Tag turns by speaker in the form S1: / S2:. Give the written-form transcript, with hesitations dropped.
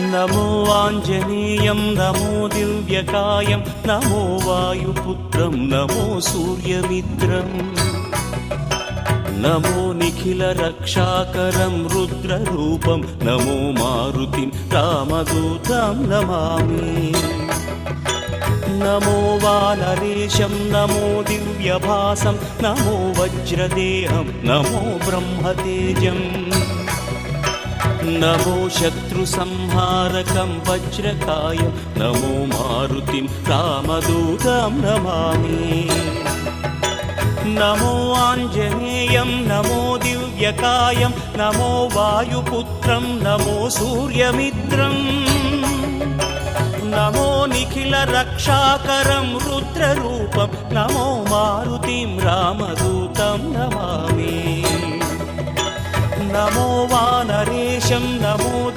S1: नमो आञ्जनेयं नमो दिव्यकायं नमो वायुपुत्रं नमो सूर्यमित्रम् नमो निखिलरक्षाकरं रुद्ररूपं नमो मारुतिं रामदूतं Namami नमो वानरेशं नमो दिव्यभासं नमो वज्रदेहं नमो ब्रह्मतेजम् नमो शत्रुसंहारकं वज्रकायं नमो मारुतिं रामदूतं Namami नमो आञ्जनेयं नमो दिव्यकायं नमो वायुपुत्रं नमो सूर्यमित्रम् नमो निखिलरक्षाकरं रुद्ररूपं नमो मारुतिं रामदूतं Namami नमो वानरेशं नमो